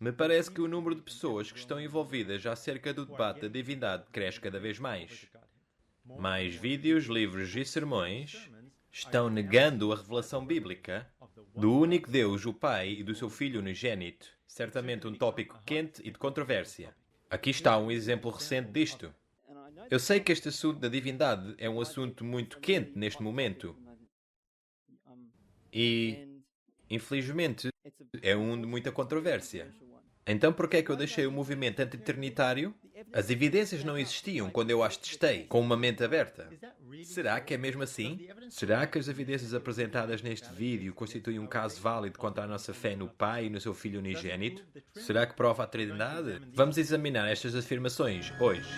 Me parece que o número de pessoas que estão envolvidas acerca do debate da divindade cresce cada vez mais. Mais vídeos, livros e sermões estão negando a revelação bíblica do único Deus, o Pai, e do seu Filho unigênito. Certamente um tópico quente e de controvérsia. Aqui está um exemplo recente disto. Eu sei que este assunto da divindade é um assunto muito quente neste momento. E, infelizmente, é um de muita controvérsia. Então por que é que eu deixei o movimento antitrinitário? As evidências não existiam quando eu as testei, com uma mente aberta. Será que é mesmo assim? Será que as evidências apresentadas neste vídeo constituem um caso válido quanto à nossa fé no Pai e no seu Filho unigênito? Será que prova a Trindade? Vamos examinar estas afirmações hoje.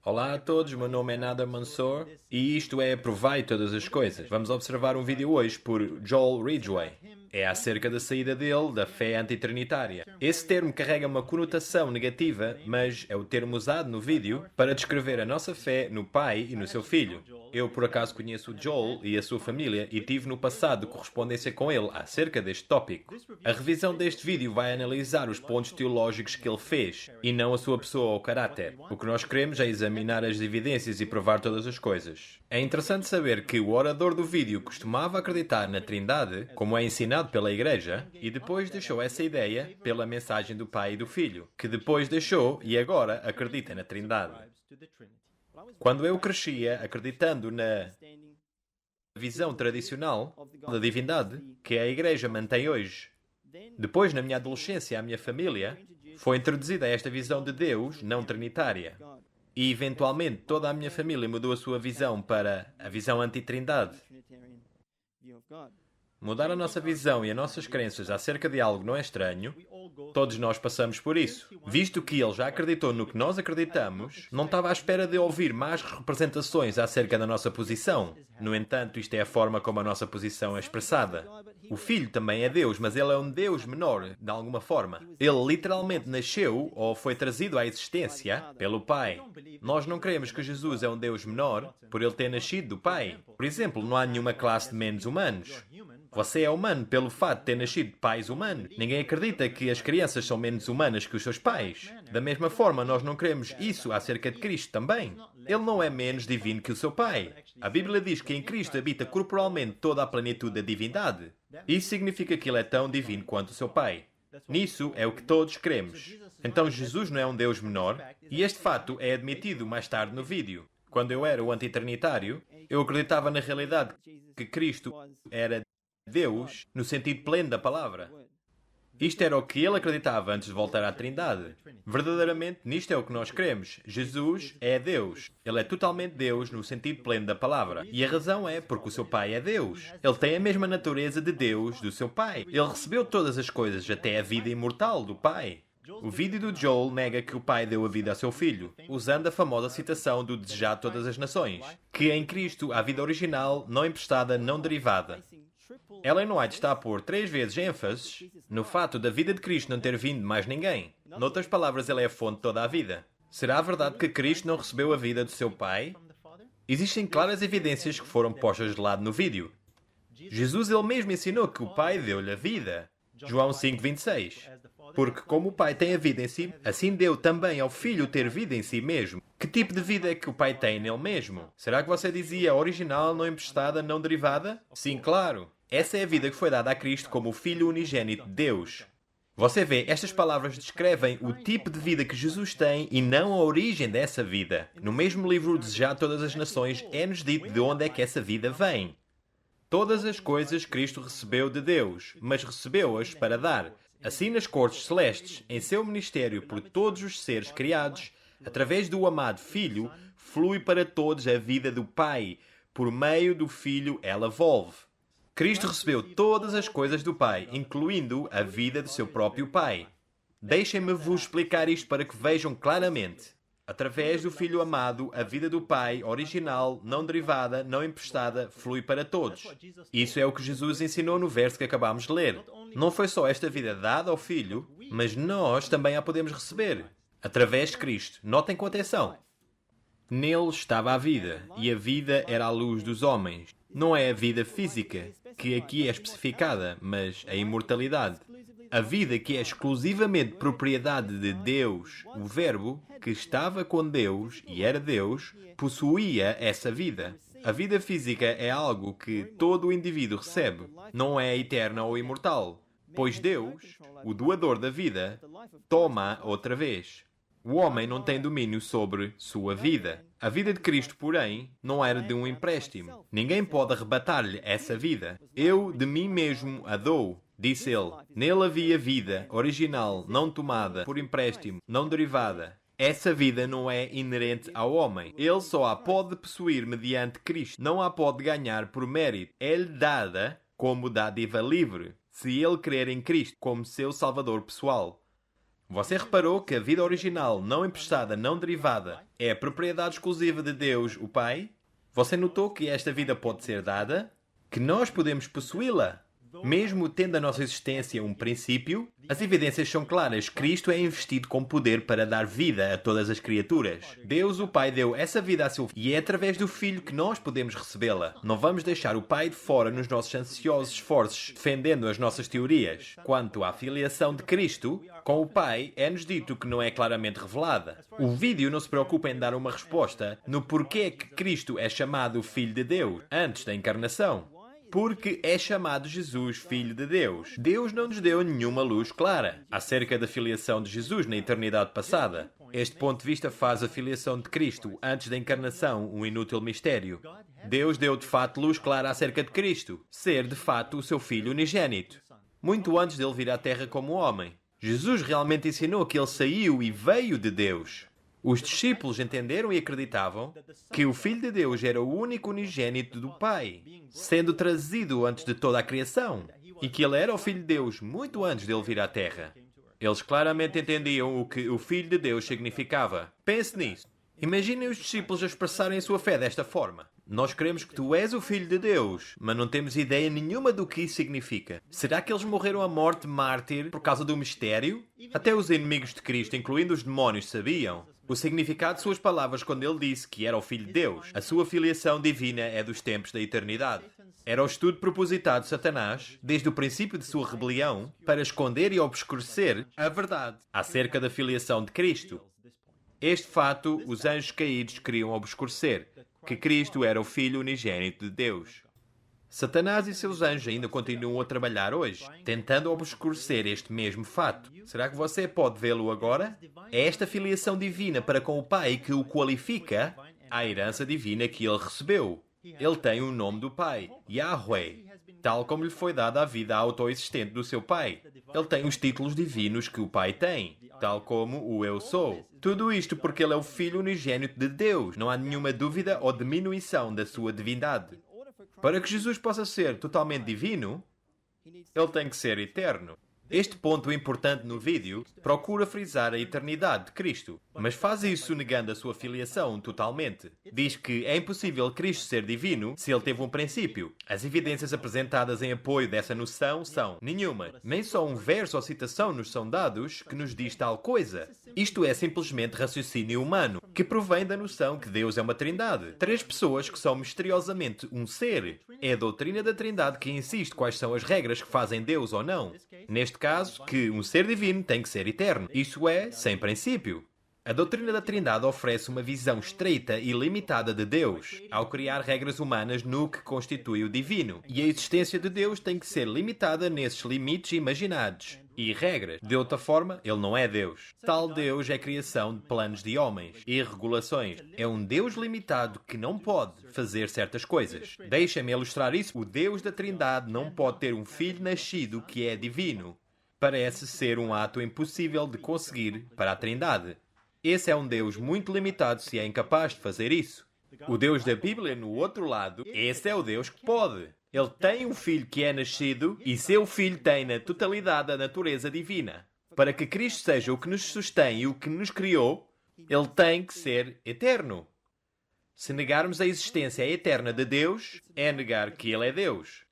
Olá a todos, meu nome é Nader Mansour e isto é Provai Todas as Coisas. Vamos observar um vídeo hoje por Joel Ridgway. É acerca da saída dele da fé antitrinitária. Esse termo carrega uma conotação negativa, mas é o termo usado no vídeo para descrever a nossa fé no Pai e no seu Filho. Eu, por acaso, conheço o Joel e a sua família e tive no passado correspondência com ele acerca deste tópico. A revisão deste vídeo vai analisar os pontos teológicos que ele fez e não a sua pessoa ou caráter. O que nós queremos é examinar as evidências e provar todas as coisas. É interessante saber que o orador do vídeo costumava acreditar na Trindade, como é ensinado pela Igreja, e depois deixou essa ideia pela mensagem do Pai e do Filho, que depois deixou e agora acredita na Trindade. Quando eu crescia acreditando na visão tradicional da divindade que a Igreja mantém hoje, depois, na minha adolescência, a minha família foi introduzida a esta visão de Deus não trinitária. E, eventualmente, toda a minha família mudou a sua visão para a visão anti-trindade. Mudar a nossa visão e as nossas crenças acerca de algo não é estranho. Todos nós passamos por isso. Visto que ele já acreditou no que nós acreditamos, não estava à espera de ouvir mais representações acerca da nossa posição. No entanto, isto é a forma como a nossa posição é expressada. O Filho também é Deus, mas ele é um Deus menor, de alguma forma. Ele literalmente nasceu ou foi trazido à existência pelo Pai. Nós não cremos que Jesus é um Deus menor por ele ter nascido do Pai. Por exemplo, não há nenhuma classe de menos humanos. Você é humano pelo fato de ter nascido de pais humanos. Ninguém acredita que as crianças são menos humanas que os seus pais. Da mesma forma, nós não queremos isso acerca de Cristo também. Ele não é menos divino que o seu Pai. A Bíblia diz que em Cristo habita corporalmente toda a plenitude da divindade. Isso significa que ele é tão divino quanto o seu Pai. Nisso é o que todos queremos. Então Jesus não é um Deus menor, e este fato é admitido mais tarde no vídeo. Quando eu era o antitrinitário, eu acreditava na realidade que Cristo era Deus no sentido pleno da palavra. Isto era o que ele acreditava antes de voltar à Trindade. Verdadeiramente, nisto é o que nós queremos. Jesus é Deus. Ele é totalmente Deus no sentido pleno da palavra. E a razão é porque o seu Pai é Deus. Ele tem a mesma natureza de Deus do seu Pai. Ele recebeu todas as coisas, até a vida imortal do Pai. O vídeo do Joel nega que o Pai deu a vida a seu Filho, usando a famosa citação do Desejar Todas as Nações, que em Cristo há vida original, não emprestada, não derivada. Ellen White está a pôr 3 vezes ênfase no fato da vida de Cristo não ter vindo de mais ninguém. Noutras palavras, ele é a fonte de toda a vida. Será verdade que Cristo não recebeu a vida do seu Pai? Existem claras evidências que foram postas de lado no vídeo. Jesus ele mesmo ensinou que o Pai deu-lhe a vida. João 5:26. Porque como o Pai tem a vida em si, assim deu também ao Filho ter vida em si mesmo. Que tipo de vida é que o Pai tem nele mesmo? Será que você dizia original, não emprestada, não derivada? Sim, claro. Essa é a vida que foi dada a Cristo como o Filho unigênito de Deus. Você vê, estas palavras descrevem o tipo de vida que Jesus tem e não a origem dessa vida. No mesmo livro Desejar Todas as Nações, é-nos dito de onde é que essa vida vem. Todas as coisas Cristo recebeu de Deus, mas recebeu-as para dar. Assim nas cortes celestes, em seu ministério por todos os seres criados, através do amado Filho, flui para todos a vida do Pai. Por meio do Filho ela volve. Cristo recebeu todas as coisas do Pai, incluindo a vida do seu próprio Pai. Deixem-me vos explicar isto para que vejam claramente. Através do Filho amado, a vida do Pai, original, não derivada, não emprestada, flui para todos. Isso é o que Jesus ensinou no verso que acabamos de ler. Não foi só esta vida dada ao Filho, mas nós também a podemos receber. Através de Cristo. Notem com atenção. Nele estava a vida, e a vida era a luz dos homens. Não é a vida física, que aqui é especificada, mas a imortalidade. A vida que é exclusivamente propriedade de Deus, o Verbo, que estava com Deus e era Deus, possuía essa vida. A vida física é algo que todo o indivíduo recebe, não é eterna ou imortal, pois Deus, o doador da vida, toma outra vez. O homem não tem domínio sobre sua vida. A vida de Cristo, porém, não era de um empréstimo. Ninguém pode arrebatar-lhe essa vida. Eu de mim mesmo a dou, disse ele. Nele havia vida, original, não tomada, por empréstimo, não derivada. Essa vida não é inerente ao homem. Ele só a pode possuir mediante Cristo. Não a pode ganhar por mérito. É-lhe dada como dádiva livre, se ele crer em Cristo como seu Salvador pessoal. Você reparou que a vida original, não emprestada, não derivada, é a propriedade exclusiva de Deus, o Pai? Você notou que esta vida pode ser dada? Que nós podemos possuí-la? Mesmo tendo a nossa existência um princípio, as evidências são claras. Cristo é investido com poder para dar vida a todas as criaturas. Deus, o Pai, deu essa vida a seu Filho e é através do Filho que nós podemos recebê-la. Não vamos deixar o Pai de fora nos nossos ansiosos esforços, defendendo as nossas teorias. Quanto à filiação de Cristo com o Pai, é-nos dito que não é claramente revelada. O vídeo não se preocupa em dar uma resposta no porquê que Cristo é chamado Filho de Deus antes da encarnação. Porque é chamado Jesus Filho de Deus. Deus não nos deu nenhuma luz clara acerca da filiação de Jesus na eternidade passada. Este ponto de vista faz a filiação de Cristo antes da encarnação um inútil mistério. Deus deu de fato luz clara acerca de Cristo, ser de fato o seu Filho unigênito, muito antes dele vir à Terra como homem. Jesus realmente ensinou que ele saiu e veio de Deus. Os discípulos entenderam e acreditavam que o Filho de Deus era o único unigênito do Pai, sendo trazido antes de toda a criação, e que ele era o Filho de Deus muito antes dele vir à Terra. Eles claramente entendiam o que o Filho de Deus significava. Pense nisso. Imaginem os discípulos a expressarem a sua fé desta forma. Nós cremos que tu és o Filho de Deus, mas não temos ideia nenhuma do que isso significa. Será que eles morreram a morte mártir por causa do mistério? Até os inimigos de Cristo, incluindo os demónios, sabiam o significado de suas palavras quando ele disse que era o Filho de Deus. A sua filiação divina é dos tempos da eternidade. Era o estudo propositado de Satanás, desde o princípio de sua rebelião, para esconder e obscurecer a verdade acerca da filiação de Cristo. Este fato os anjos caídos queriam obscurecer, que Cristo era o Filho unigênito de Deus. Satanás e seus anjos ainda continuam a trabalhar hoje, tentando obscurecer este mesmo fato. Será que você pode vê-lo agora? É esta filiação divina para com o Pai que o qualifica à herança divina que ele recebeu. Ele tem o nome do Pai, Yahweh, tal como lhe foi dada a vida autoexistente do seu Pai. Ele tem os títulos divinos que o Pai tem, tal como o Eu Sou. Tudo isto porque ele é o Filho unigênito de Deus. Não há nenhuma dúvida ou diminuição da sua divindade. Para que Jesus possa ser totalmente divino, ele tem que ser eterno. Este ponto importante no vídeo procura frisar a eternidade de Cristo, mas faz isso negando a sua filiação totalmente. Diz que é impossível Cristo ser divino se ele teve um princípio. As evidências apresentadas em apoio dessa noção são nenhuma. Nem só um verso ou citação nos são dados que nos diz tal coisa. Isto é simplesmente raciocínio humano, que provém da noção que Deus é uma trindade. Três pessoas que são misteriosamente um ser. É a doutrina da trindade que insiste quais são as regras que fazem Deus ou não. Neste caso, que um ser divino tem que ser eterno. Isso é, sem princípio. A doutrina da Trindade oferece uma visão estreita e limitada de Deus, ao criar regras humanas no que constitui o divino. E a existência de Deus tem que ser limitada nesses limites imaginados e regras. De outra forma, ele não é Deus. Tal Deus é criação de planos de homens e regulações. É um Deus limitado que não pode fazer certas coisas. Deixa-me ilustrar isso. O Deus da Trindade não pode ter um filho nascido que é divino. Parece ser um ato impossível de conseguir para a Trindade. Esse é um Deus muito limitado se é incapaz de fazer isso. O Deus da Bíblia, no outro lado, esse é o Deus que pode. Ele tem um filho que é nascido e seu filho tem na totalidade a natureza divina. Para que Cristo seja o que nos sustém e o que nos criou, ele tem que ser eterno. Se negarmos a existência eterna de Deus, é negar que ele é Deus.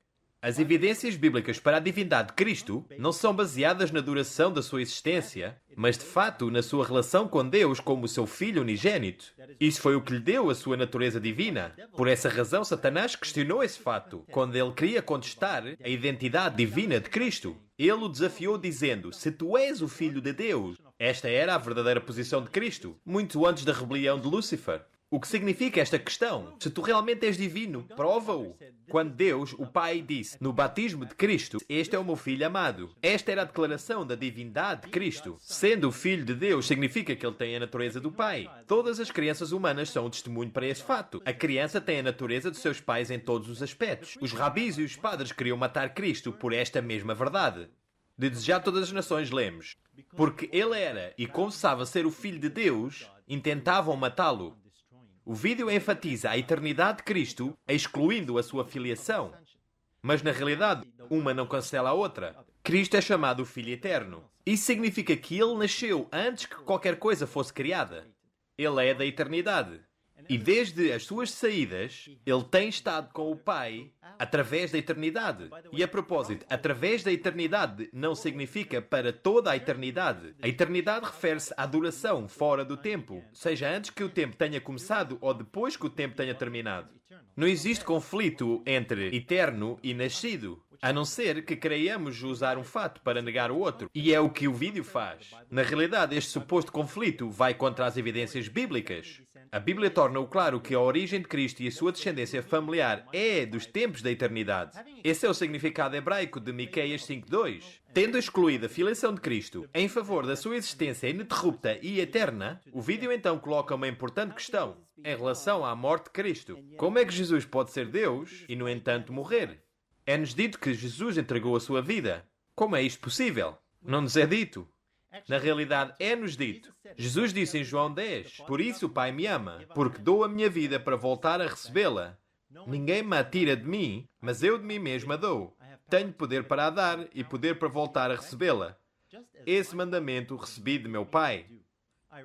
As evidências bíblicas para a divindade de Cristo não são baseadas na duração da sua existência, mas de fato na sua relação com Deus como seu Filho unigênito. Isso foi o que lhe deu a sua natureza divina. Por essa razão, Satanás questionou esse fato quando ele queria contestar a identidade divina de Cristo. Ele o desafiou dizendo: se tu és o Filho de Deus. Esta era a verdadeira posição de Cristo, muito antes da rebelião de Lúcifer. O que significa esta questão? Se tu realmente és divino, prova-o. Quando Deus, o Pai, disse no batismo de Cristo: este é o meu Filho amado. Esta era a declaração da divindade de Cristo. Sendo o Filho de Deus, significa que ele tem a natureza do Pai. Todas as crianças humanas são um testemunho para esse fato. A criança tem a natureza dos seus pais em todos os aspectos. Os rabis e os padres queriam matar Cristo por esta mesma verdade. De Desejar Todas as Nações lemos: porque ele era e confessava ser o Filho de Deus, intentavam matá-lo. O vídeo enfatiza a eternidade de Cristo, excluindo a sua filiação. Mas, na realidade, uma não cancela a outra. Cristo é chamado o Filho Eterno. Isso significa que ele nasceu antes que qualquer coisa fosse criada. Ele é da eternidade. E desde as suas saídas, ele tem estado com o Pai através da eternidade. E a propósito, através da eternidade não significa para toda a eternidade. A eternidade refere-se à duração fora do tempo, seja antes que o tempo tenha começado ou depois que o tempo tenha terminado. Não existe conflito entre eterno e nascido, a não ser que queiramos usar um fato para negar o outro. E é o que o vídeo faz. Na realidade, este suposto conflito vai contra as evidências bíblicas. A Bíblia torna-o claro que a origem de Cristo e a sua descendência familiar é dos tempos da eternidade. Esse é o significado hebraico de Miqueias 5:2. Tendo excluído a filiação de Cristo em favor da sua existência ininterrupta e eterna, o vídeo então coloca uma importante questão em relação à morte de Cristo. Como é que Jesus pode ser Deus e, no entanto, morrer? É-nos dito que Jesus entregou a sua vida. Como é isto possível? Não nos é dito. Na realidade, é-nos dito. Jesus disse em João 10: por isso o Pai me ama, porque dou a minha vida para voltar a recebê-la. Ninguém me a tira de mim, mas eu de mim mesmo a dou. Tenho poder para a dar e poder para voltar a recebê-la. Esse mandamento recebi de meu Pai.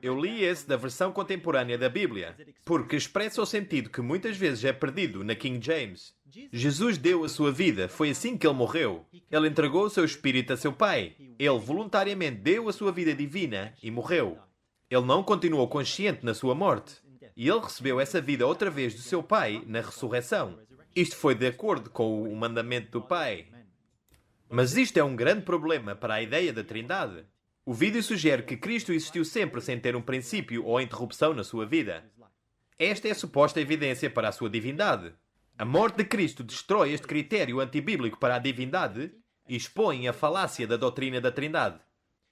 Eu li esse da versão contemporânea da Bíblia, porque expressa o sentido que muitas vezes é perdido na King James. Jesus deu a sua vida, foi assim que ele morreu. Ele entregou o seu espírito a seu Pai. Ele voluntariamente deu a sua vida divina e morreu. Ele não continuou consciente na sua morte. E ele recebeu essa vida outra vez do seu Pai na ressurreição. Isto foi de acordo com o mandamento do Pai. Mas isto é um grande problema para a ideia da Trindade. O vídeo sugere que Cristo existiu sempre sem ter um princípio ou interrupção na sua vida. Esta é a suposta evidência para a sua divindade. A morte de Cristo destrói este critério antibíblico para a divindade e expõe a falácia da doutrina da Trindade.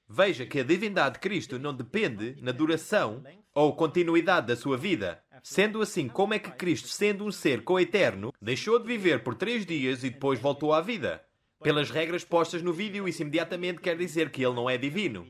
Veja que a divindade de Cristo não depende na duração ou continuidade da sua vida. Sendo assim, como é que Cristo, sendo um ser coeterno, deixou de viver por 3 dias e depois voltou à vida? Pelas regras postas no vídeo, isso imediatamente quer dizer que ele não é divino.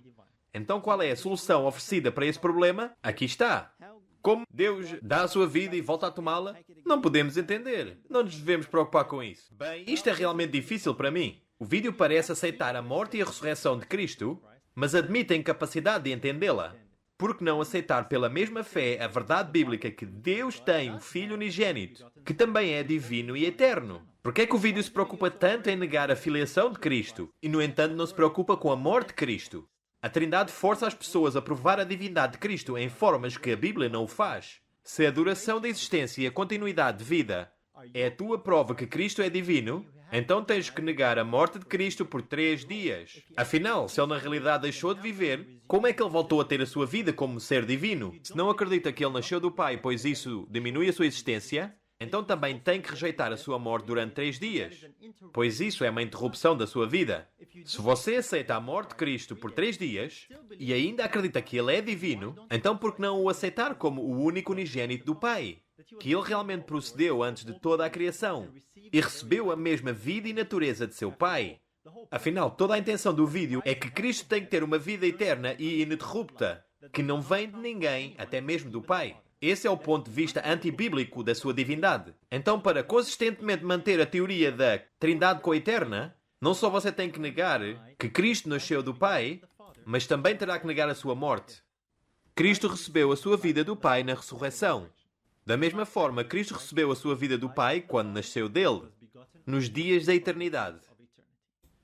Então qual é a solução oferecida para esse problema? Aqui está. Como Deus dá a sua vida e volta a tomá-la? Não podemos entender. Não nos devemos preocupar com isso. Bem, isto é realmente difícil para mim. O vídeo parece aceitar a morte e a ressurreição de Cristo, mas admite a incapacidade de entendê-la. Por que não aceitar pela mesma fé a verdade bíblica que Deus tem um Filho unigênito, que também é divino e eterno? Por que é que o vídeo se preocupa tanto em negar a filiação de Cristo e, no entanto, não se preocupa com a morte de Cristo? A Trindade força as pessoas a provar a divindade de Cristo em formas que a Bíblia não o faz. Se a duração da existência e a continuidade de vida é a tua prova que Cristo é divino, então tens que negar a morte de Cristo por 3 dias. Afinal, se ele na realidade deixou de viver, como é que ele voltou a ter a sua vida como ser divino? Se não acredita que ele nasceu do Pai, pois isso diminui a sua existência, então também tem que rejeitar a sua morte durante 3 dias, pois isso é uma interrupção da sua vida. Se você aceita a morte de Cristo por 3 dias e ainda acredita que ele é divino, então por que não o aceitar como o único unigênito do Pai? Que ele realmente procedeu antes de toda a criação e recebeu a mesma vida e natureza de seu Pai. Afinal, toda a intenção do vídeo é que Cristo tem que ter uma vida eterna e ininterrupta, que não vem de ninguém, até mesmo do Pai. Esse é o ponto de vista antibíblico da sua divindade. Então, para consistentemente manter a teoria da Trindade coeterna, não só você tem que negar que Cristo nasceu do Pai, mas também terá que negar a sua morte. Cristo recebeu a sua vida do Pai na ressurreição. Da mesma forma, Cristo recebeu a sua vida do Pai quando nasceu dele. nos dias da eternidade.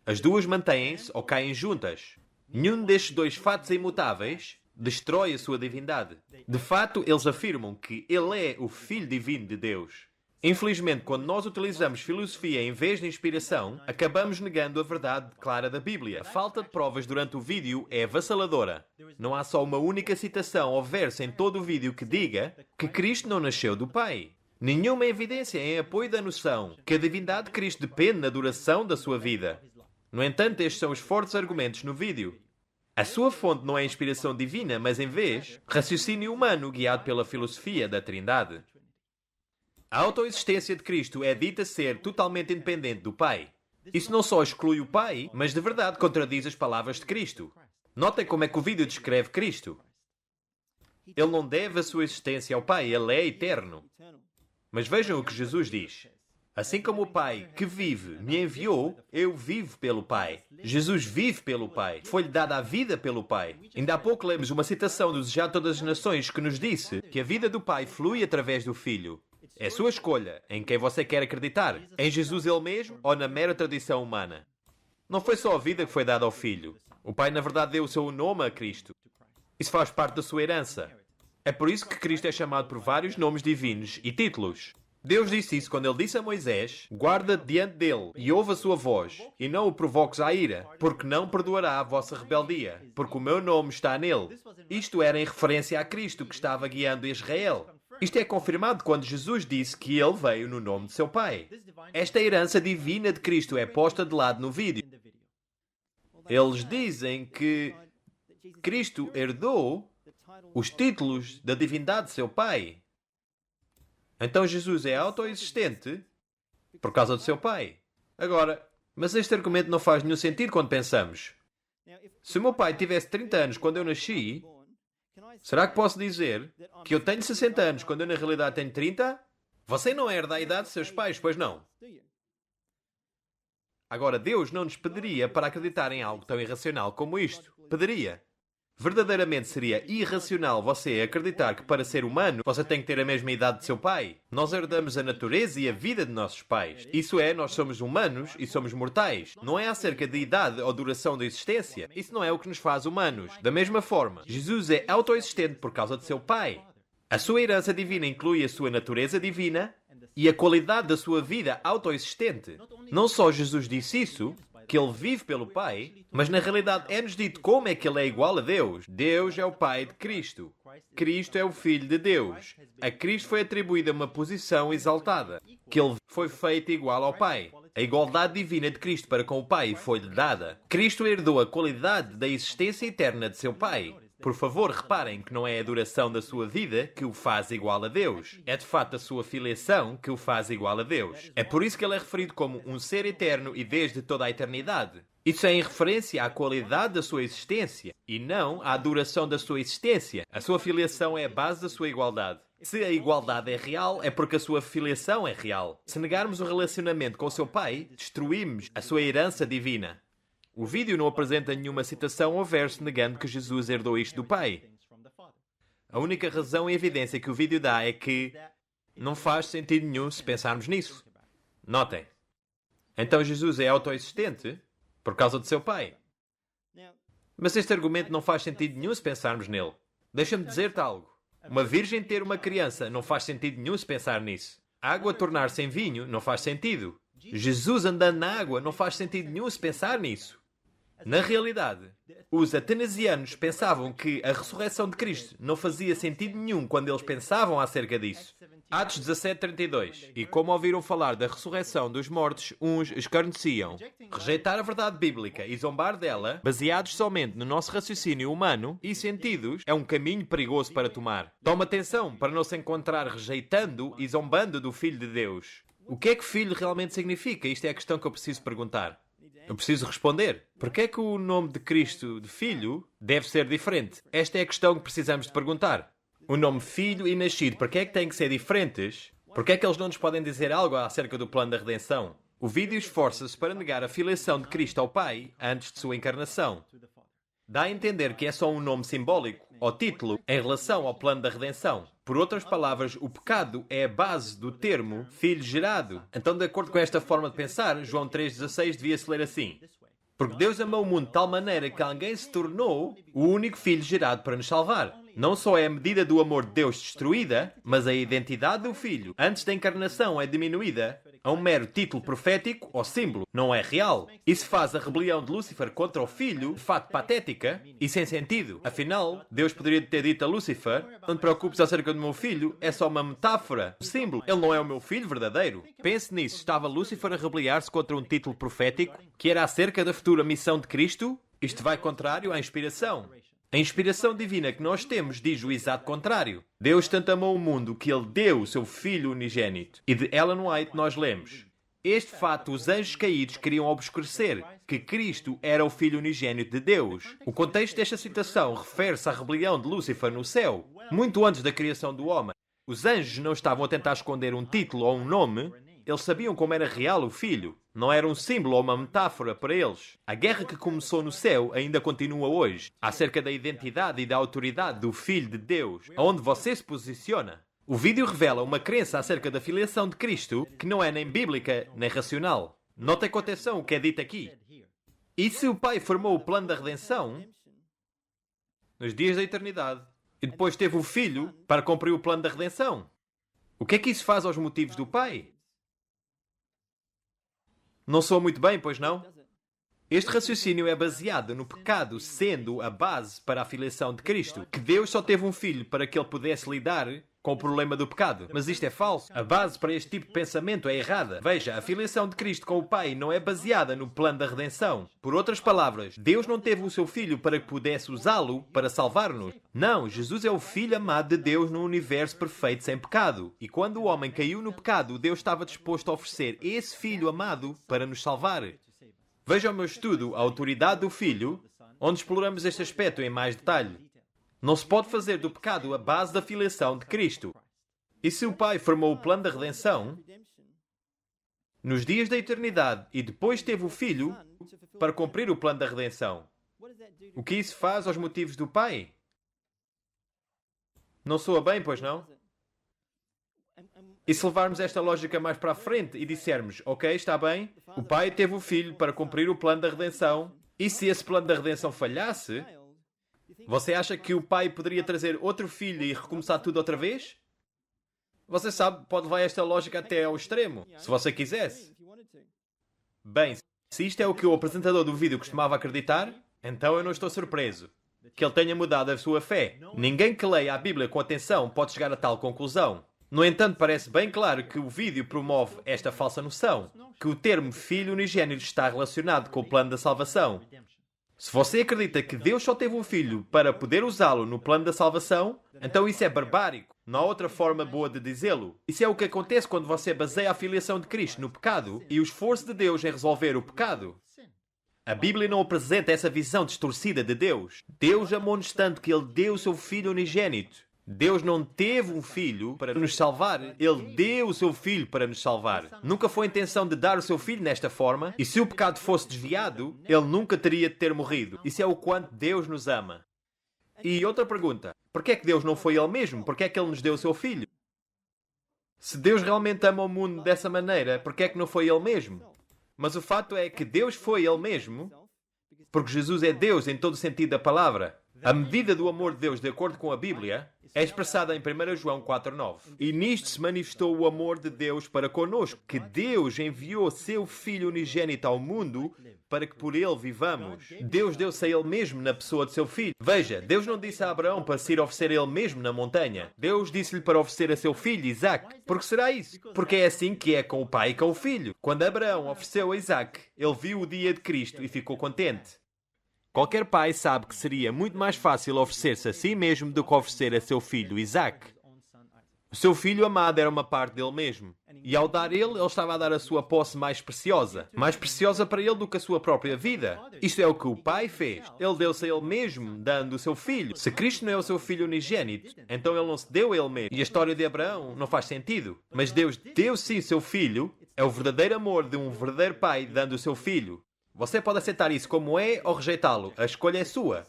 As duas mantêm-se ou caem juntas. Nenhum destes dois fatos imutáveis destrói a sua divindade. De fato, eles afirmam que Ele é o Filho Divino de Deus. Infelizmente, quando nós utilizamos filosofia em vez de inspiração, acabamos negando a verdade clara da Bíblia. A falta de provas durante o vídeo é avassaladora. Não há só uma única citação ou verso em todo o vídeo que diga que Cristo não nasceu do Pai. Nenhuma evidência em apoio da noção que a divindade de Cristo depende da duração da sua vida. No entanto, estes são os fortes argumentos no vídeo. A sua fonte não é inspiração divina, mas em vez, raciocínio humano guiado pela filosofia da Trindade. A autoexistência de Cristo é dita ser totalmente independente do Pai. Isso não só exclui o Pai, mas de verdade contradiz as palavras de Cristo. Notem como é que o vídeo descreve Cristo. Ele não deve a sua existência ao Pai, ele é eterno. Mas vejam o que Jesus diz. Assim como o Pai que vive me enviou, eu vivo pelo Pai. Jesus vive pelo Pai. Foi-lhe dada a vida pelo Pai. Ainda há pouco lemos uma citação do Desejado de Todas as Nações que nos disse que a vida do Pai flui através do Filho. É a sua escolha em quem você quer acreditar. Em Jesus ele mesmo ou na mera tradição humana. Não foi só a vida que foi dada ao Filho. O Pai, na verdade, deu o seu nome a Cristo. Isso faz parte da sua herança. É por isso que Cristo é chamado por vários nomes divinos e títulos. Deus disse isso quando ele disse a Moisés: guarda-te diante dele e ouve a sua voz, e não o provoques à ira, porque não perdoará a vossa rebeldia, porque o meu nome está nele. Isto era em referência a Cristo que estava guiando Israel. Isto é confirmado quando Jesus disse que ele veio no nome de seu Pai. Esta herança divina de Cristo é posta de lado no vídeo. Eles dizem que Cristo herdou os títulos da divindade de seu Pai. Então Jesus é autoexistente por causa do seu Pai. Agora, mas este argumento não faz nenhum sentido quando pensamos. Se o meu pai tivesse 30 anos quando eu nasci, será que posso dizer que eu tenho 60 anos quando eu na realidade tenho 30? Você não herda a idade de seus pais, pois não? Agora, Deus não nos pediria para acreditar em algo tão irracional como isto. Pediria. Verdadeiramente seria irracional você acreditar que para ser humano você tem que ter a mesma idade de seu pai. Nós herdamos a natureza e a vida de nossos pais. Isso é, nós somos humanos e somos mortais. Não é acerca de idade ou duração da existência. Isso não é o que nos faz humanos. Da mesma forma, Jesus é autoexistente por causa de seu pai. A sua herança divina inclui a sua natureza divina e a qualidade da sua vida autoexistente. Não só Jesus disse isso, que ele vive pelo Pai, mas na realidade é-nos dito como é que ele é igual a Deus. Deus é o Pai de Cristo. Cristo é o Filho de Deus. A Cristo foi atribuída uma posição exaltada, que ele foi feito igual ao Pai. A igualdade divina de Cristo para com o Pai foi-lhe dada. Cristo herdou a qualidade da existência eterna de seu Pai. Por favor, reparem que não é a duração da sua vida que o faz igual a Deus. É de fato a sua filiação que o faz igual a Deus. É por isso que ele é referido como um ser eterno e desde toda a eternidade. Isso é em referência à qualidade da sua existência e não à duração da sua existência. A sua filiação é a base da sua igualdade. Se a igualdade é real, é porque a sua filiação é real. Se negarmos o relacionamento com o seu pai, destruímos a sua herança divina. O vídeo não apresenta nenhuma citação ou verso negando que Jesus herdou isto do Pai. A única razão e evidência que o vídeo dá é que não faz sentido nenhum se pensarmos nisso. Notem. Então Jesus é autoexistente por causa do seu Pai. Mas este argumento não faz sentido nenhum se pensarmos nele. Deixa-me dizer-te algo. Uma virgem ter uma criança não faz sentido nenhum se pensar nisso. A água tornar-se em vinho não faz sentido. Jesus andando na água não faz sentido nenhum se pensar nisso. Na realidade, os atenasianos pensavam que a ressurreição de Cristo não fazia sentido nenhum quando eles pensavam acerca disso. Atos 17:32. E como ouviram falar da ressurreição dos mortos, uns escarneciam. Rejeitar a verdade bíblica e zombar dela, baseados somente no nosso raciocínio humano e sentidos, é um caminho perigoso para tomar. Toma atenção para não se encontrar rejeitando e zombando do Filho de Deus. O que é que filho realmente significa? Isto é a questão que eu preciso perguntar. Eu preciso responder. Por que é que o nome de Cristo de Filho deve ser diferente? Esta é a questão que precisamos de perguntar. O nome Filho e Nascido, por que é que têm que ser diferentes? Por que é que eles não nos podem dizer algo acerca do plano da redenção? O vídeo esforça-se para negar a filiação de Cristo ao Pai antes de sua encarnação. Dá a entender que é só um nome simbólico, ou título, em relação ao plano da redenção. Por outras palavras, o pecado é a base do termo filho gerado. Então, de acordo com esta forma de pensar, João 3,16 devia se ler assim. Porque Deus amou o mundo de tal maneira que alguém se tornou o único filho gerado para nos salvar. Não só é a medida do amor de Deus destruída, mas a identidade do filho, antes da encarnação, é diminuída a um mero título profético ou símbolo. Não é real. Isso faz a rebelião de Lúcifer contra o filho, de facto patética e sem sentido. Afinal, Deus poderia ter dito a Lúcifer: não te preocupes acerca do meu filho, é só uma metáfora, um símbolo. Ele não é o meu filho verdadeiro. Pense nisso. Estava Lúcifer a rebeliar-se contra um título profético que era acerca da futura missão de Cristo? Isto vai contrário à inspiração. A inspiração divina que nós temos diz o exato contrário. Deus tanto amou o mundo que Ele deu o seu Filho unigênito. E de Ellen White nós lemos: este fato os anjos caídos queriam obscurecer, que Cristo era o Filho unigênito de Deus. O contexto desta citação refere-se à rebelião de Lúcifer no céu, muito antes da criação do homem. Os anjos não estavam a tentar esconder um título ou um nome, eles sabiam como era real o Filho. Não era um símbolo ou uma metáfora para eles. A guerra que começou no céu ainda continua hoje, acerca da identidade e da autoridade do Filho de Deus, aonde você se posiciona. O vídeo revela uma crença acerca da filiação de Cristo que não é nem bíblica nem racional. Notem com atenção o que é dito aqui. E se o Pai formou o plano da redenção nos dias da eternidade e depois teve o Filho para cumprir o plano da redenção, o que é que isso faz aos motivos do Pai? Não soa muito bem, pois não? Este raciocínio é baseado no pecado sendo a base para a filiação de Cristo. Que Deus só teve um filho para que ele pudesse lidar com o problema do pecado. Mas isto é falso. A base para este tipo de pensamento é errada. Veja, a filiação de Cristo com o Pai não é baseada no plano da redenção. Por outras palavras, Deus não teve o seu filho para que pudesse usá-lo para salvar-nos. Não, Jesus é o Filho amado de Deus no universo perfeito sem pecado. E quando o homem caiu no pecado, Deus estava disposto a oferecer esse Filho amado para nos salvar. Veja o meu estudo, A Autoridade do Filho, onde exploramos este aspecto em mais detalhe. Não se pode fazer do pecado a base da filiação de Cristo. E se o Pai formou o plano da redenção nos dias da eternidade e depois teve o Filho para cumprir o plano da redenção, o que isso faz aos motivos do Pai? Não soa bem, pois não? E se levarmos esta lógica mais para a frente e dissermos: ok, está bem, o Pai teve o Filho para cumprir o plano da redenção, e se esse plano da redenção falhasse, você acha que o Pai poderia trazer outro filho e recomeçar tudo outra vez? Você sabe, pode levar esta lógica até ao extremo, se você quisesse. Bem, se isto é o que o apresentador do vídeo costumava acreditar, então eu não estou surpreso que ele tenha mudado a sua fé. Ninguém que leia a Bíblia com atenção pode chegar a tal conclusão. No entanto, parece bem claro que o vídeo promove esta falsa noção, que o termo Filho unigênito está relacionado com o plano da salvação. Se você acredita que Deus só teve um filho para poder usá-lo no plano da salvação, então isso é barbárico. Não há outra forma boa de dizê-lo. Isso é o que acontece quando você baseia a filiação de Cristo no pecado e o esforço de Deus em resolver o pecado. A Bíblia não apresenta essa visão distorcida de Deus. Deus amou-nos tanto que Ele deu o seu Filho unigênito. Deus não teve um filho para nos salvar, Ele deu o seu filho para nos salvar. Nunca foi a intenção de dar o seu filho nesta forma, e se o pecado fosse desviado, Ele nunca teria de ter morrido. Isso é o quanto Deus nos ama. E outra pergunta, por que é que Deus não foi Ele mesmo? Por que é que Ele nos deu o seu filho? Se Deus realmente ama o mundo dessa maneira, por que é que não foi Ele mesmo? Mas o fato é que Deus foi Ele mesmo, porque Jesus é Deus em todo o sentido da palavra. A medida do amor de Deus, de acordo com a Bíblia, é expressada em 1 João 4,9. E nisto se manifestou o amor de Deus para connosco, que Deus enviou seu Filho unigênito ao mundo para que por ele vivamos. Deus deu-se a ele mesmo na pessoa de seu filho. Veja, Deus não disse a Abraão para se ir oferecer a ele mesmo na montanha. Deus disse-lhe para oferecer a seu filho, Isaac. Por que será isso? Porque é assim que é com o pai e com o filho. Quando Abraão ofereceu a Isaac, ele viu o dia de Cristo e ficou contente. Qualquer pai sabe que seria muito mais fácil oferecer-se a si mesmo do que oferecer a seu filho, Isaac. O seu filho amado era uma parte dele mesmo. E ao dar ele estava a dar a sua posse mais preciosa para ele do que a sua própria vida. Isto é o que o pai fez. Ele deu-se a ele mesmo, dando o seu filho. Se Cristo não é o seu filho unigênito, então ele não se deu a ele mesmo. E a história de Abraão não faz sentido. Mas Deus deu sim o seu filho. É o verdadeiro amor de um verdadeiro pai dando o seu filho. Você pode aceitar isso como é ou rejeitá-lo. A escolha é sua.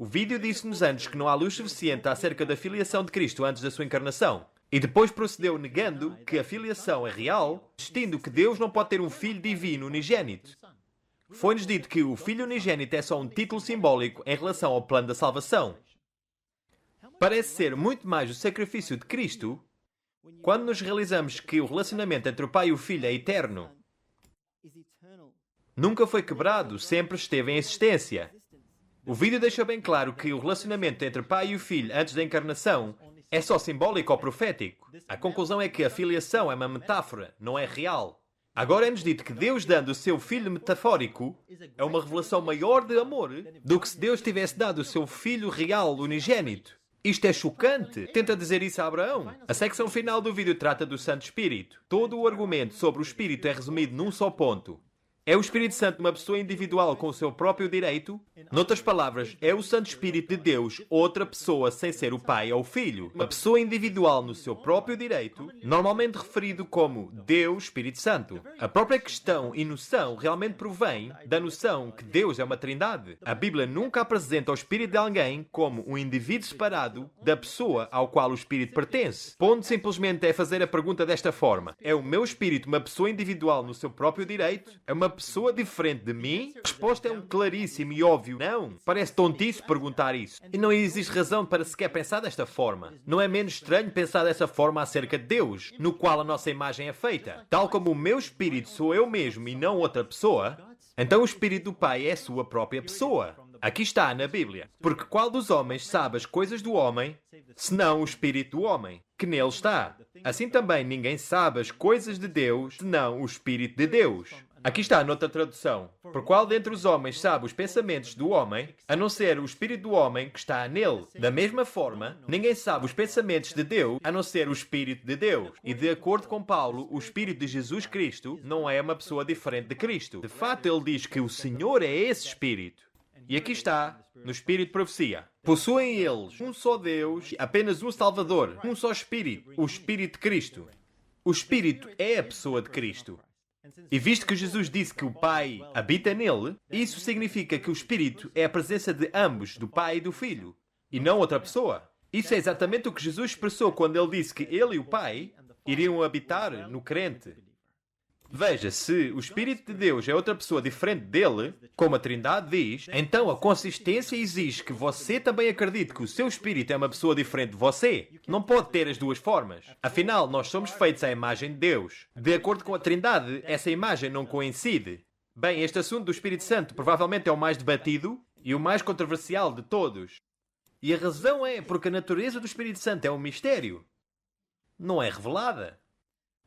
O vídeo disse-nos antes que não há luz suficiente acerca da filiação de Cristo antes da sua encarnação. E depois procedeu negando que a filiação é real, insistindo que Deus não pode ter um Filho divino unigênito. Foi-nos dito que o Filho unigênito é só um título simbólico em relação ao plano da salvação. Parece ser muito mais o sacrifício de Cristo quando nos realizamos que o relacionamento entre o Pai e o Filho é eterno. Nunca foi quebrado, sempre esteve em existência. O vídeo deixa bem claro que o relacionamento entre pai e filho antes da encarnação é só simbólico ou profético. A conclusão é que a filiação é uma metáfora, não é real. Agora é-nos dito que Deus dando o seu filho metafórico é uma revelação maior de amor do que se Deus tivesse dado o seu filho real unigênito. Isto é chocante. Tenta dizer isso a Abraão. A secção final do vídeo trata do Santo Espírito. Todo o argumento sobre o Espírito é resumido num só ponto. É o Espírito Santo uma pessoa individual com o seu próprio direito? Noutras palavras, é o Santo Espírito de Deus outra pessoa sem ser o Pai ou o Filho? Uma pessoa individual no seu próprio direito, normalmente referido como Deus Espírito Santo. A própria questão e noção realmente provém da noção que Deus é uma trindade. A Bíblia nunca apresenta o Espírito de alguém como um indivíduo separado da pessoa ao qual o Espírito pertence. Ponto simplesmente é fazer a pergunta desta forma. É o meu Espírito uma pessoa individual no seu próprio direito? É uma pessoa diferente de mim? A resposta é um claríssimo e óbvio não. Parece tontice perguntar isso. E não existe razão para sequer pensar desta forma. Não é menos estranho pensar dessa forma acerca de Deus, no qual a nossa imagem é feita. Tal como o meu espírito sou eu mesmo e não outra pessoa, então o Espírito do Pai é a sua própria pessoa. Aqui está na Bíblia. Porque qual dos homens sabe as coisas do homem, senão o Espírito do homem, que nele está? Assim também ninguém sabe as coisas de Deus, senão o Espírito de Deus. Aqui está noutra tradução. Por qual dentre os homens sabe os pensamentos do homem, a não ser o Espírito do homem que está nele? Da mesma forma, ninguém sabe os pensamentos de Deus, a não ser o Espírito de Deus. E de acordo com Paulo, o Espírito de Jesus Cristo não é uma pessoa diferente de Cristo. De fato, ele diz que o Senhor é esse Espírito. E aqui está, no Espírito de Profecia. Possuem eles um só Deus, apenas um Salvador, um só Espírito, o Espírito de Cristo. O Espírito é a pessoa de Cristo. E visto que Jesus disse que o Pai habita nele, isso significa que o Espírito é a presença de ambos, do Pai e do Filho, e não outra pessoa. Isso é exatamente o que Jesus expressou quando ele disse que ele e o Pai iriam habitar no crente. Veja, se o Espírito de Deus é outra pessoa diferente dele, como a Trindade diz, então a consistência exige que você também acredite que o seu Espírito é uma pessoa diferente de você. Não pode ter as duas formas. Afinal, nós somos feitos à imagem de Deus. De acordo com a Trindade, essa imagem não coincide. Bem, este assunto do Espírito Santo provavelmente é o mais debatido e o mais controversial de todos. E a razão é porque a natureza do Espírito Santo é um mistério. Não é revelada.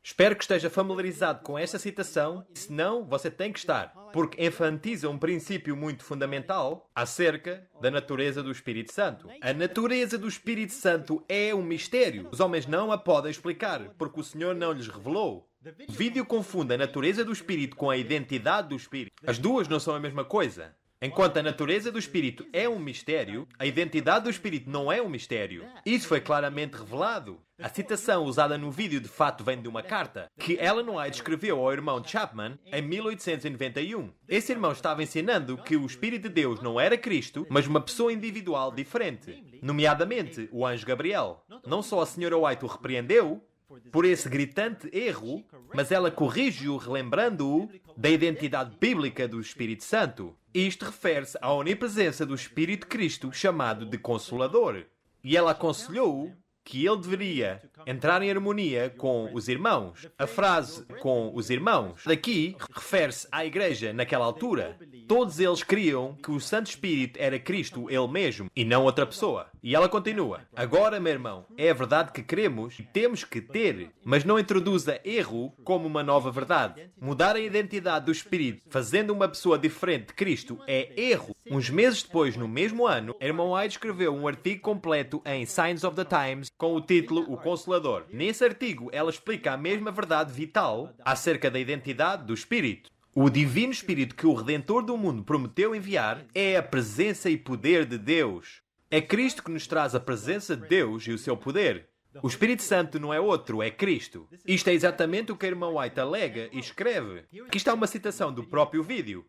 Espero que esteja familiarizado com esta citação, e se não, você tem que estar, porque enfatiza um princípio muito fundamental acerca da natureza do Espírito Santo. A natureza do Espírito Santo é um mistério. Os homens não a podem explicar, porque o Senhor não lhes revelou. O vídeo confunde a natureza do Espírito com a identidade do Espírito. As duas não são a mesma coisa. Enquanto a natureza do Espírito é um mistério, a identidade do Espírito não é um mistério. Isso foi claramente revelado. A citação usada no vídeo de fato vem de uma carta que Ellen White escreveu ao irmão Chapman em 1891. Esse irmão estava ensinando que o Espírito de Deus não era Cristo, mas uma pessoa individual diferente, nomeadamente o anjo Gabriel. Não só a Sra. White o repreendeu por esse gritante erro, mas ela corrige-o relembrando-o da identidade bíblica do Espírito Santo. Isto refere-se à onipresença do Espírito de Cristo chamado de Consolador. E ela aconselhou-o que ele deveria entrar em harmonia com os irmãos. A frase "com os irmãos" daqui refere-se à igreja naquela altura. Todos eles criam que o Santo Espírito era Cristo ele mesmo e não outra pessoa. E ela continua: agora, meu irmão, é verdade que queremos e temos que ter, mas não introduza erro como uma nova verdade. Mudar a identidade do Espírito fazendo uma pessoa diferente de Cristo é erro. Uns meses depois, no mesmo ano, a irmã White escreveu um artigo completo em Signs of the Times com o título O Consolador. Nesse artigo, ela explica a mesma verdade vital acerca da identidade do Espírito. O Divino Espírito que o Redentor do mundo prometeu enviar é a presença e poder de Deus. É Cristo que nos traz a presença de Deus e o seu poder. O Espírito Santo não é outro, é Cristo. Isto é exatamente o que a irmã White alega e escreve. Aqui está uma citação do próprio vídeo.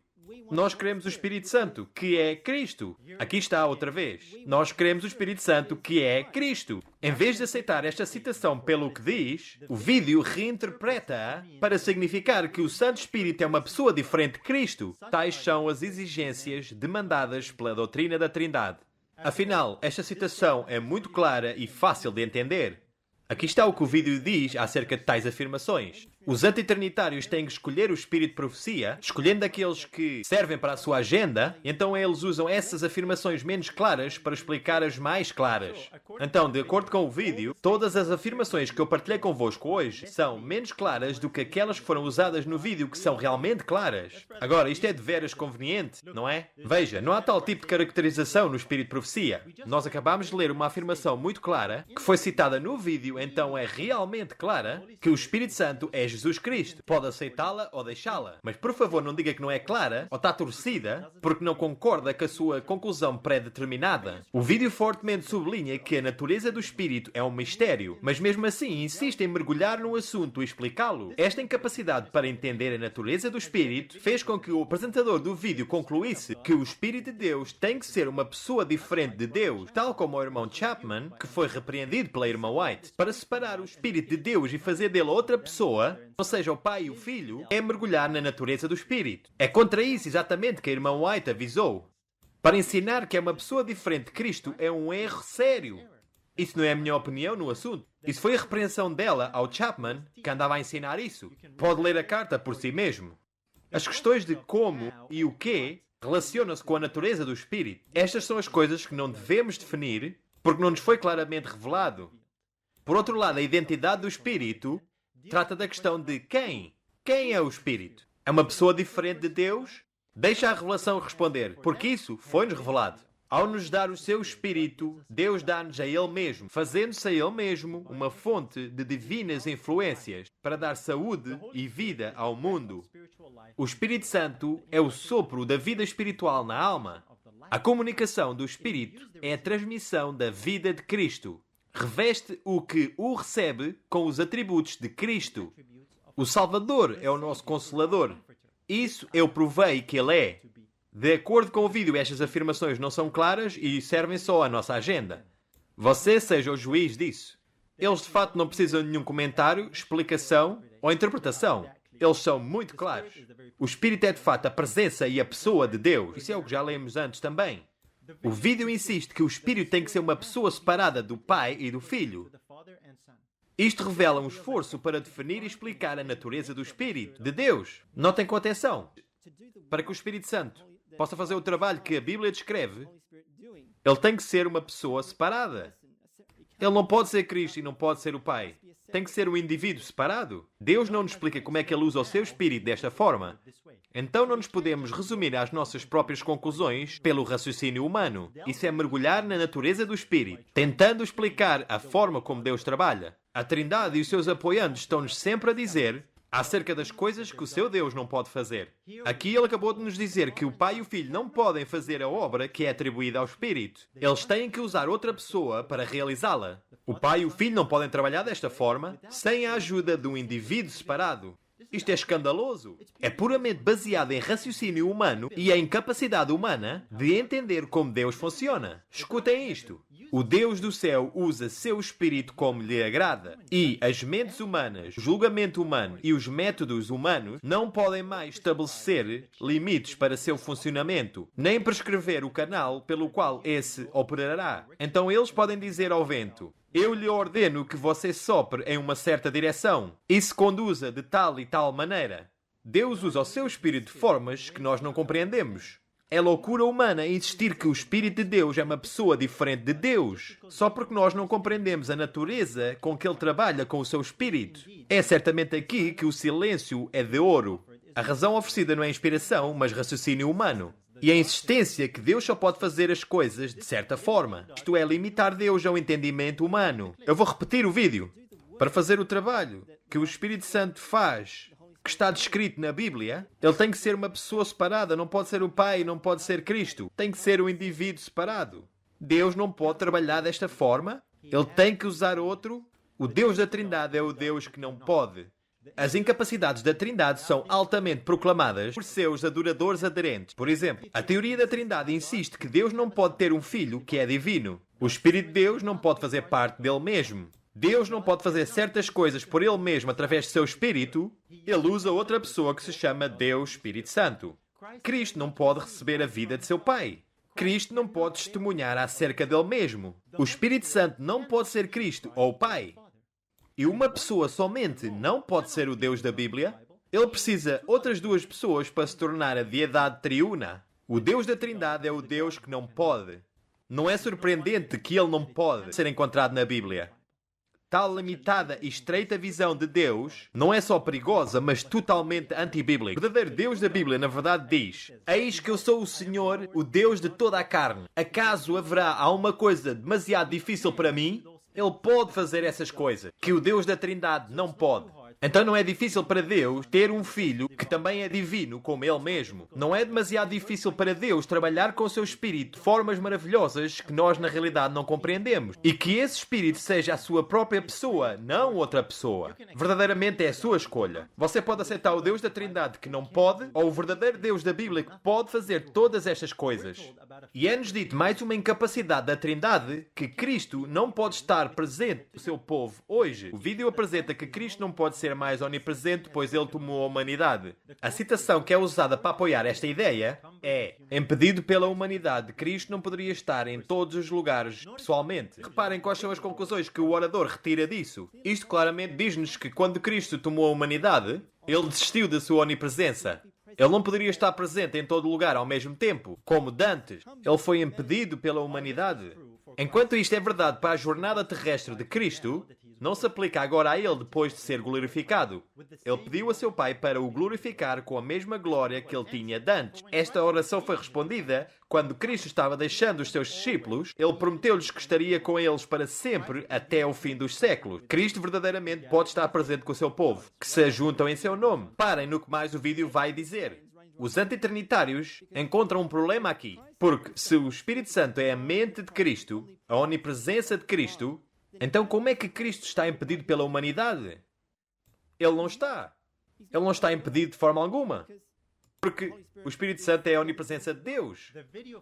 Nós queremos o Espírito Santo, que é Cristo. Aqui está outra vez. Nós queremos o Espírito Santo, que é Cristo. Em vez de aceitar esta citação pelo que diz, o vídeo reinterpreta-a para significar que o Santo Espírito é uma pessoa diferente de Cristo. Tais são as exigências demandadas pela doutrina da Trindade. Afinal, esta citação é muito clara e fácil de entender. Aqui está o que o vídeo diz acerca de tais afirmações. Os antitrinitários têm que escolher o espírito de profecia, escolhendo aqueles que servem para a sua agenda, e então eles usam essas afirmações menos claras para explicar as mais claras. Então, de acordo com o vídeo, todas as afirmações que eu partilhei convosco hoje são menos claras do que aquelas que foram usadas no vídeo que são realmente claras. Agora, isto é de veras conveniente, não é? Veja, não há tal tipo de caracterização no espírito de profecia. Nós acabamos de ler uma afirmação muito clara, que foi citada no vídeo, então é realmente clara, que o Espírito Santo é Jesus Cristo. Pode aceitá-la ou deixá-la. Mas por favor não diga que não é clara ou está torcida porque não concorda com a sua conclusão pré-determinada. O vídeo fortemente sublinha que a natureza do Espírito é um mistério, mas mesmo assim insiste em mergulhar no assunto e explicá-lo. Esta incapacidade para entender a natureza do Espírito fez com que o apresentador do vídeo concluísse que o Espírito de Deus tem que ser uma pessoa diferente de Deus, tal como o irmão Chapman, que foi repreendido pela irmã White. Para separar o Espírito de Deus e fazer dele outra pessoa, ou seja, o Pai e o Filho, é mergulhar na natureza do Espírito. É contra isso exatamente que a irmã White avisou. Para ensinar que é uma pessoa diferente de Cristo é um erro sério. Isso não é a minha opinião no assunto. Isso foi a repreensão dela ao Chapman, que andava a ensinar isso. Pode ler a carta por si mesmo. As questões de como e o quê relacionam-se com a natureza do Espírito. Estas são as coisas que não devemos definir porque não nos foi claramente revelado. Por outro lado, a identidade do Espírito trata da questão de quem? Quem é o Espírito? É uma pessoa diferente de Deus? Deixa a revelação responder, porque isso foi-nos revelado. Ao nos dar o seu Espírito, Deus dá-nos a Ele mesmo, fazendo-se a Ele mesmo uma fonte de divinas influências para dar saúde e vida ao mundo. O Espírito Santo é o sopro da vida espiritual na alma. A comunicação do Espírito é a transmissão da vida de Cristo. Reveste o que o recebe com os atributos de Cristo. O Salvador é o nosso Consolador. Isso eu provei que Ele é. De acordo com o vídeo, estas afirmações não são claras e servem só à nossa agenda. Você seja o juiz disso. Eles de fato não precisam de nenhum comentário, explicação ou interpretação. Eles são muito claros. O Espírito é de fato a presença e a pessoa de Deus. Isso é o que já lemos antes também. O vídeo insiste que o Espírito tem que ser uma pessoa separada do Pai e do Filho. Isto revela um esforço para definir e explicar a natureza do Espírito, de Deus. Notem com atenção. Para que o Espírito Santo possa fazer o trabalho que a Bíblia descreve, ele tem que ser uma pessoa separada. Ele não pode ser Cristo e não pode ser o Pai. Tem que ser um indivíduo separado. Deus não nos explica como é que Ele usa o seu Espírito desta forma. Então não nos podemos resumir às nossas próprias conclusões pelo raciocínio humano. Isso é mergulhar na natureza do Espírito, tentando explicar a forma como Deus trabalha. A Trindade e os seus apoiantes estão-nos sempre a dizer acerca das coisas que o seu Deus não pode fazer. Aqui ele acabou de nos dizer que o Pai e o Filho não podem fazer a obra que é atribuída ao Espírito. Eles têm que usar outra pessoa para realizá-la. O Pai e o Filho não podem trabalhar desta forma sem a ajuda de um indivíduo separado. Isto é escandaloso. É puramente baseado em raciocínio humano e em capacidade humana de entender como Deus funciona. Escutem isto. O Deus do céu usa seu Espírito como lhe agrada. E as mentes humanas, o julgamento humano e os métodos humanos não podem mais estabelecer limites para seu funcionamento, nem prescrever o canal pelo qual esse operará. Então eles podem dizer ao vento: eu lhe ordeno que você sopre em uma certa direção e se conduza de tal e tal maneira. Deus usa o seu Espírito de formas que nós não compreendemos. É loucura humana insistir que o Espírito de Deus é uma pessoa diferente de Deus, só porque nós não compreendemos a natureza com que Ele trabalha com o seu Espírito. É certamente aqui que o silêncio é de ouro. A razão oferecida não é inspiração, mas raciocínio humano. E a insistência que Deus só pode fazer as coisas de certa forma. Isto é, limitar Deus ao entendimento humano. Eu vou repetir o vídeo. Para fazer o trabalho que o Espírito Santo faz, que está descrito na Bíblia, ele tem que ser uma pessoa separada. Não pode ser o Pai, não pode ser Cristo. Tem que ser um indivíduo separado. Deus não pode trabalhar desta forma. Ele tem que usar outro. O Deus da Trindade é o Deus que não pode. As incapacidades da Trindade são altamente proclamadas por seus adoradores aderentes. Por exemplo, a teoria da Trindade insiste que Deus não pode ter um filho que é divino. O Espírito de Deus não pode fazer parte dele mesmo. Deus não pode fazer certas coisas por ele mesmo através de seu Espírito. Ele usa outra pessoa que se chama Deus Espírito Santo. Cristo não pode receber a vida de seu Pai. Cristo não pode testemunhar acerca dele mesmo. O Espírito Santo não pode ser Cristo ou o Pai. E uma pessoa somente não pode ser o Deus da Bíblia. Ele precisa outras duas pessoas para se tornar a deidade triuna. O Deus da Trindade é o Deus que não pode. Não é surpreendente que ele não pode ser encontrado na Bíblia. Tal limitada e estreita visão de Deus não é só perigosa, mas totalmente antibíblica. O verdadeiro Deus da Bíblia, na verdade, diz: Eis que eu sou o Senhor, o Deus de toda a carne. Acaso haverá alguma coisa demasiado difícil para mim? Ele pode fazer essas coisas que o Deus da Trindade não pode. Então não é difícil para Deus ter um filho que também é divino como Ele mesmo. Não é demasiado difícil para Deus trabalhar com o seu Espírito de formas maravilhosas que nós na realidade não compreendemos. E que esse Espírito seja a sua própria pessoa, não outra pessoa. Verdadeiramente é a sua escolha. Você pode aceitar o Deus da Trindade que não pode, ou o verdadeiro Deus da Bíblia que pode fazer todas estas coisas. E é-nos dito mais uma incapacidade da Trindade, que Cristo não pode estar presente no seu povo hoje. O vídeo apresenta que Cristo não pode ser mais onipresente, pois ele tomou a humanidade. A citação que é usada para apoiar esta ideia é: impedido pela humanidade, Cristo não poderia estar em todos os lugares pessoalmente. Reparem quais são as conclusões que o orador retira disso. Isto claramente diz-nos que quando Cristo tomou a humanidade, ele desistiu da sua onipresença. Ele não poderia estar presente em todo lugar ao mesmo tempo, como dantes. Ele foi impedido pela humanidade. Enquanto isto é verdade para a jornada terrestre de Cristo, não se aplica agora a ele depois de ser glorificado. Ele pediu a seu Pai para o glorificar com a mesma glória que ele tinha dantes. Esta oração foi respondida quando Cristo estava deixando os seus discípulos. Ele prometeu-lhes que estaria com eles para sempre até o fim dos séculos. Cristo verdadeiramente pode estar presente com o seu povo, que se ajuntam em seu nome. Parem no que mais o vídeo vai dizer. Os antitrinitários encontram um problema aqui. Porque se o Espírito Santo é a mente de Cristo, a onipresença de Cristo, então como é que Cristo está impedido pela humanidade? Ele não está. Ele não está impedido de forma alguma. Porque o Espírito Santo é a onipresença de Deus.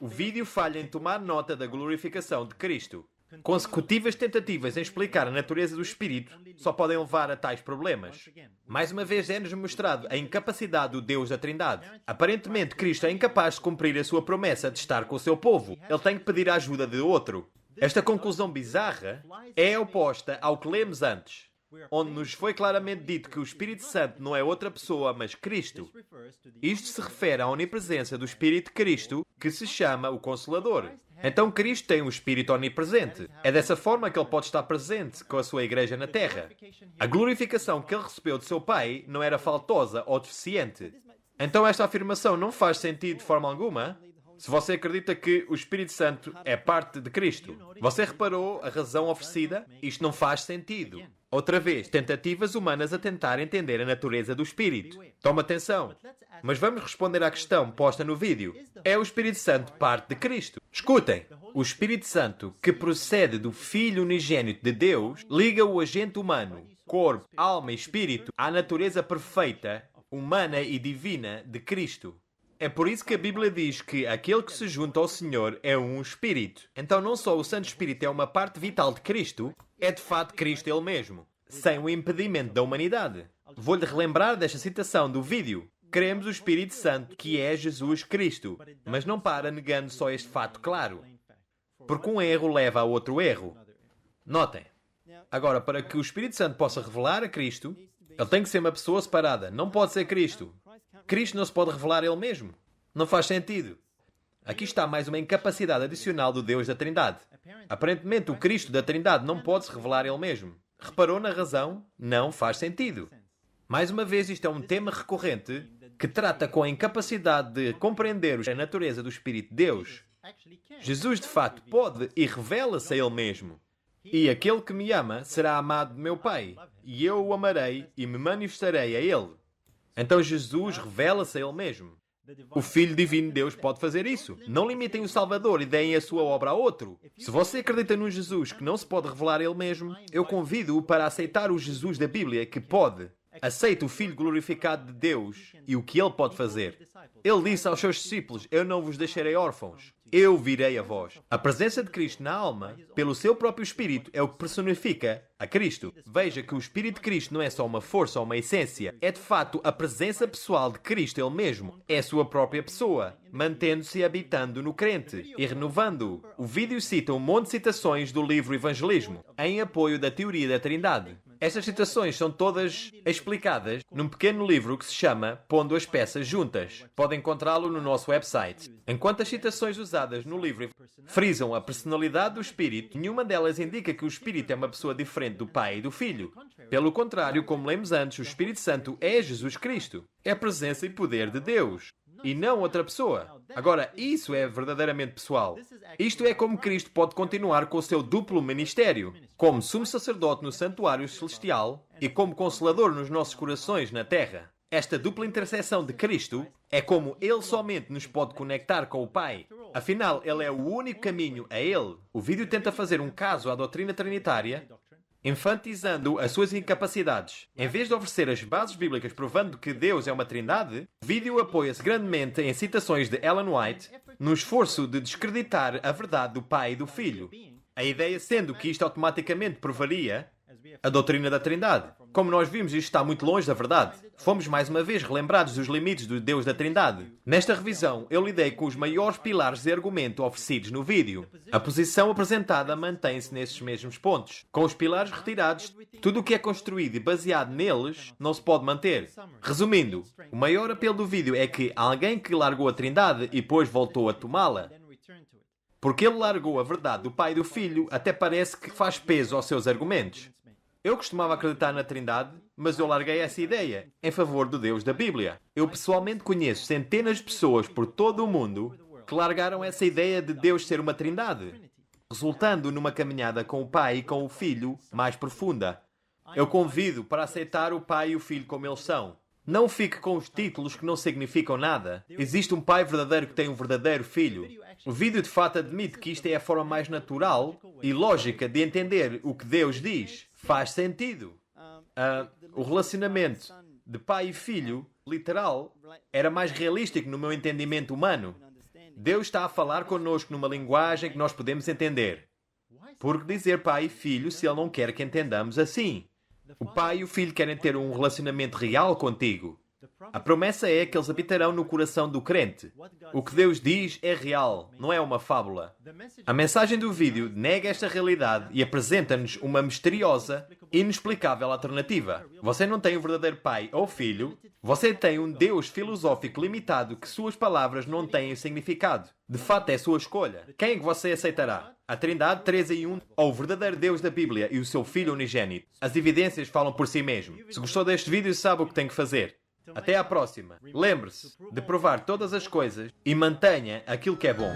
O vídeo falha em tomar nota da glorificação de Cristo. Consecutivas tentativas em explicar a natureza do Espírito só podem levar a tais problemas. Mais uma vez é-nos mostrado a incapacidade do Deus da Trindade. Aparentemente, Cristo é incapaz de cumprir a sua promessa de estar com o seu povo. Ele tem que pedir a ajuda de outro. Esta conclusão bizarra é oposta ao que lemos antes, onde nos foi claramente dito que o Espírito Santo não é outra pessoa, mas Cristo. Isto se refere à onipresença do Espírito de Cristo, que se chama o Consolador. Então Cristo tem um Espírito onipresente. É dessa forma que ele pode estar presente com a sua igreja na Terra. A glorificação que ele recebeu de seu Pai não era faltosa ou deficiente. Então esta afirmação não faz sentido de forma alguma se você acredita que o Espírito Santo é parte de Cristo. Você reparou a razão oferecida? Isto não faz sentido. Outra vez, tentativas humanas a tentar entender a natureza do Espírito. Toma atenção. Mas vamos responder à questão posta no vídeo. É o Espírito Santo parte de Cristo? Escutem. O Espírito Santo, que procede do Filho unigênito de Deus, liga o agente humano, corpo, alma e espírito à natureza perfeita, humana e divina de Cristo. É por isso que a Bíblia diz que aquele que se junta ao Senhor é um Espírito. Então não só o Santo Espírito é uma parte vital de Cristo, é de fato Cristo ele mesmo, sem o impedimento da humanidade. Vou-lhe relembrar desta citação do vídeo. Queremos o Espírito Santo, que é Jesus Cristo, mas não para negando só este fato claro. Porque um erro leva a outro erro. Notem. Agora, para que o Espírito Santo possa revelar a Cristo, ele tem que ser uma pessoa separada. Não pode ser Cristo. Cristo não se pode revelar ele mesmo. Não faz sentido. Aqui está mais uma incapacidade adicional do Deus da Trindade. Aparentemente, o Cristo da Trindade não pode se revelar ele mesmo. Reparou na razão? Não faz sentido. Mais uma vez, isto é um tema recorrente que trata com a incapacidade de compreender a natureza do Espírito de Deus. Jesus, de fato, pode e revela-se a ele mesmo. E aquele que me ama será amado de meu Pai, e eu o amarei e me manifestarei a ele. Então Jesus revela-se a ele mesmo. O Filho Divino de Deus pode fazer isso. Não limitem o Salvador e deem a sua obra a outro. Se você acredita num Jesus que não se pode revelar a ele mesmo, eu convido-o para aceitar o Jesus da Bíblia que pode. aceita o Filho glorificado de Deus e o que ele pode fazer. Ele disse aos seus discípulos: eu não vos deixarei órfãos, eu virei a vós. A presença de Cristo na alma, pelo seu próprio Espírito, é o que personifica a Cristo. Veja que o Espírito de Cristo não é só uma força ou uma essência, é de fato a presença pessoal de Cristo ele mesmo. É a sua própria pessoa, mantendo-se e habitando no crente e renovando-o. O vídeo cita um monte de citações do livro Evangelismo, em apoio da teoria da Trindade. Estas citações são todas explicadas num pequeno livro que se chama Pondo as Peças Juntas. Pode encontrá-lo no nosso website. Enquanto as citações usadas no livro frisam a personalidade do Espírito, nenhuma delas indica que o Espírito é uma pessoa diferente do Pai e do Filho. Pelo contrário, como lemos antes, o Espírito Santo é Jesus Cristo. É a presença e poder de Deus, e não outra pessoa. Agora, isso é verdadeiramente pessoal. Isto é como Cristo pode continuar com o seu duplo ministério, como sumo sacerdote no santuário celestial e como consolador nos nossos corações na terra. Esta dupla intercessão de Cristo é como Ele somente nos pode conectar com o Pai. Afinal, Ele é o único caminho a Ele. O vídeo tenta fazer um caso à doutrina trinitária, enfatizando as suas incapacidades. Em vez de oferecer as bases bíblicas provando que Deus é uma trindade, o vídeo apoia-se grandemente em citações de Ellen White no esforço de descreditar a verdade do Pai e do Filho. A ideia sendo que isto automaticamente provaria a doutrina da Trindade. Como nós vimos, isto está muito longe da verdade. Fomos mais uma vez relembrados dos limites do Deus da Trindade. Nesta revisão, eu lidei com os maiores pilares de argumento oferecidos no vídeo. A posição apresentada mantém-se nesses mesmos pontos. Com os pilares retirados, tudo o que é construído e baseado neles não se pode manter. Resumindo, o maior apelo do vídeo é que alguém que largou a Trindade e depois voltou a tomá-la, porque ele largou a verdade do Pai e do Filho, até parece que faz peso aos seus argumentos. Eu costumava acreditar na Trindade, mas eu larguei essa ideia em favor do Deus da Bíblia. Eu pessoalmente conheço centenas de pessoas por todo o mundo que largaram essa ideia de Deus ser uma Trindade, resultando numa caminhada com o Pai e com o Filho mais profunda. Eu convido para aceitar o Pai e o Filho como eles são. Não fique com os títulos que não significam nada. Existe um Pai verdadeiro que tem um verdadeiro Filho. O vídeo de fato admite que isto é a forma mais natural e lógica de entender o que Deus diz. Faz sentido. O relacionamento de pai e filho, literal, era mais realístico no meu entendimento humano. Deus está a falar connosco numa linguagem que nós podemos entender. Por que dizer pai e filho se Ele não quer que entendamos assim? O pai e o filho querem ter um relacionamento real contigo. A promessa é que eles habitarão no coração do crente. O que Deus diz é real, não é uma fábula. A mensagem do vídeo nega esta realidade e apresenta-nos uma misteriosa, inexplicável alternativa. Você não tem um verdadeiro pai ou filho, você tem um Deus filosófico limitado que suas palavras não têm significado. De fato, é sua escolha. Quem é que você aceitará? A Trindade 3 em 1 ou o verdadeiro Deus da Bíblia e o seu Filho unigênito? As evidências falam por si mesmo. Se gostou deste vídeo, sabe o que tem que fazer. Até à próxima. Lembre-se de provar todas as coisas e mantenha aquilo que é bom.